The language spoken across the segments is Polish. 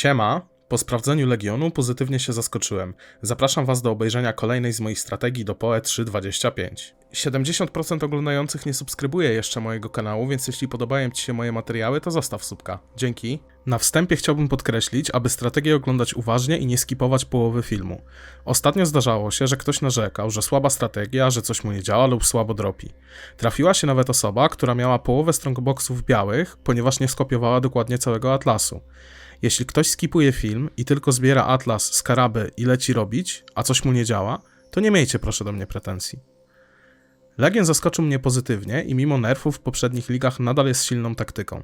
Siema, po sprawdzeniu Legionu pozytywnie się zaskoczyłem. Zapraszam Was do obejrzenia kolejnej z moich strategii do PoE 3.25. 70% oglądających nie subskrybuje jeszcze mojego kanału, więc jeśli podobają Ci się moje materiały, to zostaw subka. Dzięki. Na wstępie chciałbym podkreślić, aby strategię oglądać uważnie i nie skipować połowy filmu. Ostatnio zdarzało się, że ktoś narzekał, że słaba strategia, że coś mu nie działa lub słabo dropi. Trafiła się nawet osoba, która miała połowę strongboxów białych, ponieważ nie skopiowała dokładnie całego atlasu. Jeśli ktoś skipuje film i tylko zbiera atlas, skaraby i leci robić, a coś mu nie działa, to nie miejcie proszę do mnie pretensji. Legion zaskoczył mnie pozytywnie i mimo nerfów w poprzednich ligach nadal jest silną taktyką.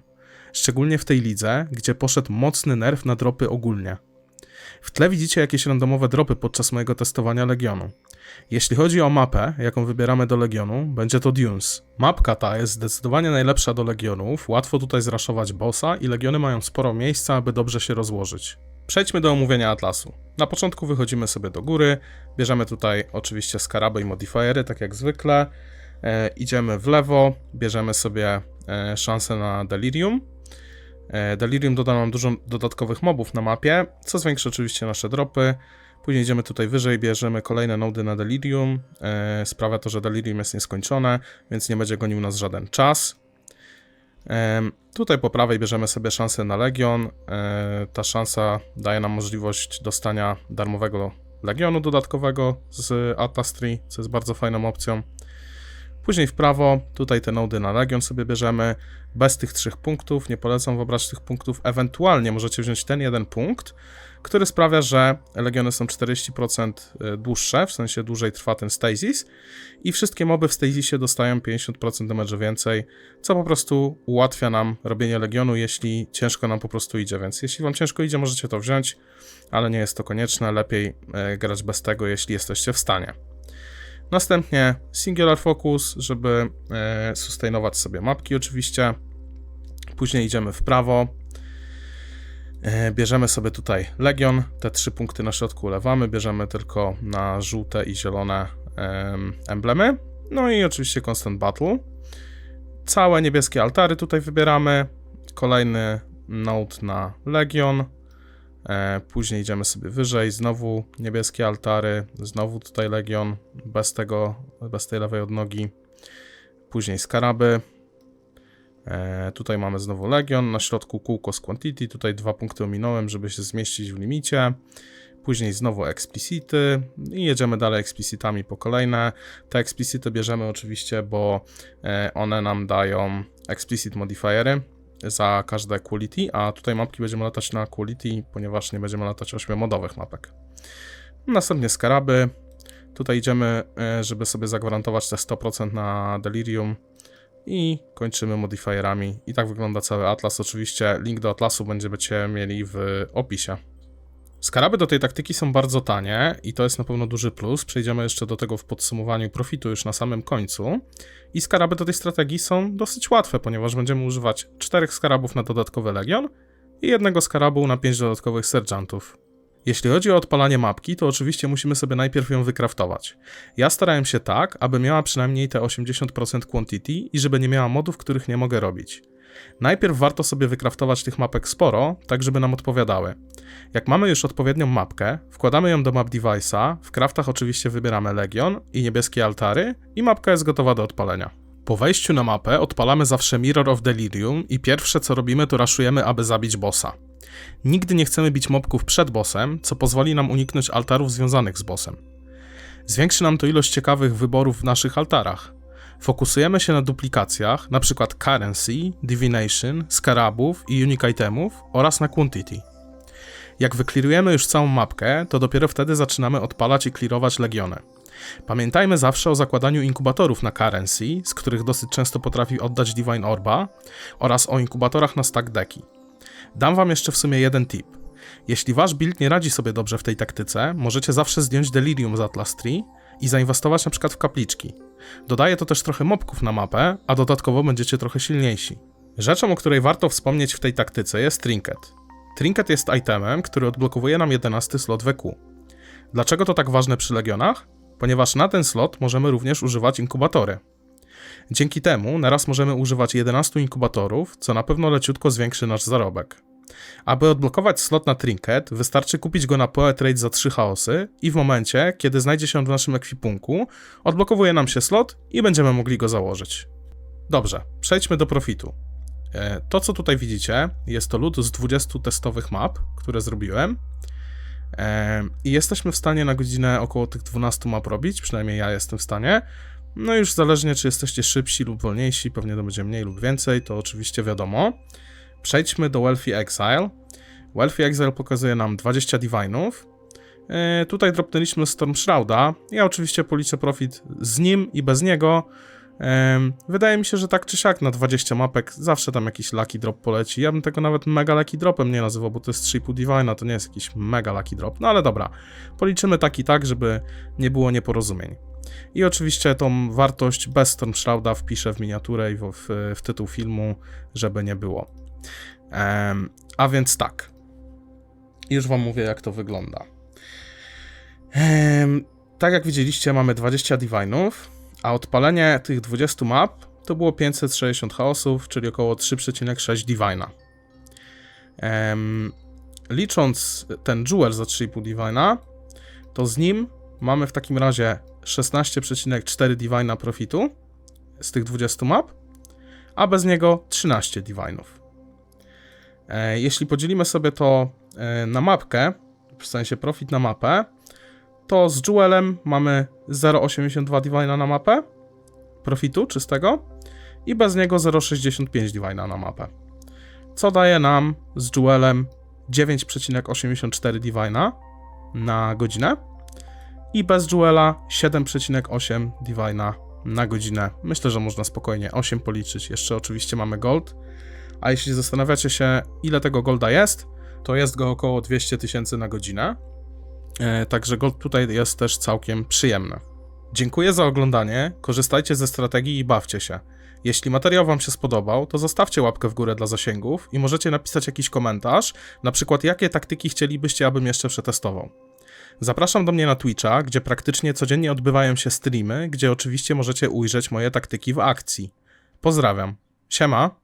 Szczególnie w tej lidze, gdzie poszedł mocny nerf na dropy ogólnie. W tle widzicie jakieś randomowe dropy podczas mojego testowania Legionu. Jeśli chodzi o mapę, jaką wybieramy do Legionu, będzie to Dunes. Mapka ta jest zdecydowanie najlepsza do Legionów, łatwo tutaj zraszować bossa i Legiony mają sporo miejsca, aby dobrze się rozłożyć. Przejdźmy do omówienia atlasu. Na początku wychodzimy sobie do góry, bierzemy tutaj oczywiście skaraby i modifiery, tak jak zwykle. Idziemy w lewo, bierzemy sobie szansę na Delirium. Delirium doda nam dużo dodatkowych mobów na mapie, co zwiększy oczywiście nasze dropy. Później idziemy tutaj wyżej, bierzemy kolejne nody na Delirium. Sprawia to, że Delirium jest nieskończone, więc nie będzie gonił nas żaden czas. Tutaj po prawej bierzemy sobie szansę na Legion. Ta szansa daje nam możliwość dostania darmowego Legionu dodatkowego z Atlas Tree, co jest bardzo fajną opcją. Później w prawo, tutaj te nody na Legion sobie bierzemy, bez tych 3 punktów, nie polecam wybrać tych punktów, ewentualnie możecie wziąć ten jeden punkt, który sprawia, że Legiony są 40% dłuższe, w sensie dłużej trwa ten stasis i wszystkie moby w stasisie dostają 50% damage więcej, co po prostu ułatwia nam robienie Legionu, jeśli ciężko nam po prostu idzie, więc jeśli wam ciężko idzie, możecie to wziąć, ale nie jest to konieczne, lepiej grać bez tego, jeśli jesteście w stanie. Następnie Singular Focus, żeby sustainować sobie mapki oczywiście. Później idziemy w prawo. Bierzemy sobie tutaj Legion, te 3 punkty na środku ulewamy, bierzemy tylko na żółte i zielone emblemy. No i oczywiście Constant Battle. Całe niebieskie altary tutaj wybieramy. Kolejny node na Legion. Później idziemy sobie wyżej, znowu niebieskie altary, znowu tutaj Legion, bez tej lewej odnogi. Później skaraby. Tutaj mamy znowu Legion, na środku kółko z Quantity, tutaj 2 punkty ominąłem, żeby się zmieścić w limicie. Później znowu Explicity i jedziemy dalej Explicitami po kolejne. Te Explicity bierzemy oczywiście, bo one nam dają Explicit modifiery za każde quality, a tutaj mapki będziemy latać na quality, ponieważ nie będziemy latać 8-modowych mapek. Następnie skaraby. Tutaj idziemy, żeby sobie zagwarantować te 100% na Delirium i kończymy modifierami. I tak wygląda cały atlas. Oczywiście link do atlasu będziecie mieli w opisie. Skaraby do tej taktyki są bardzo tanie i to jest na pewno duży plus. Przejdziemy jeszcze do tego w podsumowaniu profitu już na samym końcu. I skaraby do tej strategii są dosyć łatwe, ponieważ będziemy używać 4 skarabów na dodatkowy Legion i 1 skarabu na 5 dodatkowych sergeantów. Jeśli chodzi o odpalanie mapki, to oczywiście musimy sobie najpierw ją wykraftować. Ja starałem się tak, aby miała przynajmniej te 80% quantity i żeby nie miała modów, których nie mogę robić. Najpierw warto sobie wykraftować tych mapek sporo, tak żeby nam odpowiadały. Jak mamy już odpowiednią mapkę, wkładamy ją do map device'a, w craftach oczywiście wybieramy Legion i niebieskie altary i mapka jest gotowa do odpalenia. Po wejściu na mapę odpalamy zawsze Mirror of Delirium i pierwsze co robimy to raszujemy, aby zabić bossa. Nigdy nie chcemy bić mobków przed bossem, co pozwoli nam uniknąć altarów związanych z bossem. Zwiększy nam to ilość ciekawych wyborów w naszych altarach. Fokusujemy się na duplikacjach, np. Currency, Divination, Scarabów i Unique Itemów oraz na Quantity. Jak wyklirujemy już całą mapkę, to dopiero wtedy zaczynamy odpalać i clearować Legiony. Pamiętajmy zawsze o zakładaniu inkubatorów na Currency, z których dosyć często potrafi oddać Divine Orba, oraz o inkubatorach na stack deki. Dam wam jeszcze w sumie jeden tip. Jeśli wasz build nie radzi sobie dobrze w tej taktyce, możecie zawsze zdjąć Delirium z Atlas Tree i zainwestować np. w kapliczki. Dodaje to też trochę mobków na mapę, a dodatkowo będziecie trochę silniejsi. Rzeczą, o której warto wspomnieć w tej taktyce jest Trinket. Trinket jest itemem, który odblokowuje nam 11 slot WQ. Dlaczego to tak ważne przy Legionach? Ponieważ na ten slot możemy również używać inkubatory. Dzięki temu naraz możemy używać 11 inkubatorów, co na pewno leciutko zwiększy nasz zarobek. Aby odblokować slot na trinket, wystarczy kupić go na PoeTrade za 3 chaosy i w momencie, kiedy znajdzie się w naszym ekwipunku, odblokowuje nam się slot i będziemy mogli go założyć. Dobrze, przejdźmy do profitu. To, co tutaj widzicie, jest to loot z 20 testowych map, które zrobiłem. I jesteśmy w stanie na godzinę około tych 12 map robić, przynajmniej ja jestem w stanie. No już zależnie, czy jesteście szybsi lub wolniejsi, pewnie to będzie mniej lub więcej, to oczywiście wiadomo. Przejdźmy do Wealthy Exile. Wealthy Exile pokazuje nam 20 Divine'ów. Tutaj dropnęliśmy Storm Shrouda. Ja oczywiście policzę profit z nim i bez niego. Wydaje mi się, że tak czy siak na 20 mapek zawsze tam jakiś lucky drop poleci. Ja bym tego nawet mega lucky dropem nie nazywał, bo to jest 3,5 Divine'a, to nie jest jakiś mega lucky drop. No ale dobra, policzymy tak i tak, żeby nie było nieporozumień. I oczywiście tą wartość bez Storm Shrouda wpiszę w miniaturę i w tytuł filmu, żeby nie było. A więc tak. Już wam mówię, jak to wygląda. Tak jak widzieliście, mamy 20 Divine'ów, a odpalenie tych 20 map to było 560 chaosów, czyli około 3,6 Divine'a. Licząc ten Jewel za 3,5 Divine'a, to z nim mamy w takim razie 16,4 Divine'a profitu z tych 20 map, a bez niego 13 Divine'ów. Jeśli podzielimy sobie to na mapkę, w sensie profit na mapę, to z Jewelem mamy 0,82 Divine'a na mapę, profitu czystego, i bez niego 0,65 Divine'a na mapę. Co daje nam z Jewelem 9,84 Divine'a na godzinę i bez Jewela 7,8 Divine'a na godzinę. Myślę, że można spokojnie 8 policzyć. Jeszcze oczywiście mamy gold. A jeśli zastanawiacie się, ile tego golda jest, to jest go około 200 000 na godzinę. Także gold tutaj jest też całkiem przyjemny. Dziękuję za oglądanie, korzystajcie ze strategii i bawcie się. Jeśli materiał wam się spodobał, to zostawcie łapkę w górę dla zasięgów i możecie napisać jakiś komentarz, na przykład jakie taktyki chcielibyście, abym jeszcze przetestował. Zapraszam do mnie na Twitcha, gdzie praktycznie codziennie odbywają się streamy, gdzie oczywiście możecie ujrzeć moje taktyki w akcji. Pozdrawiam. Siema.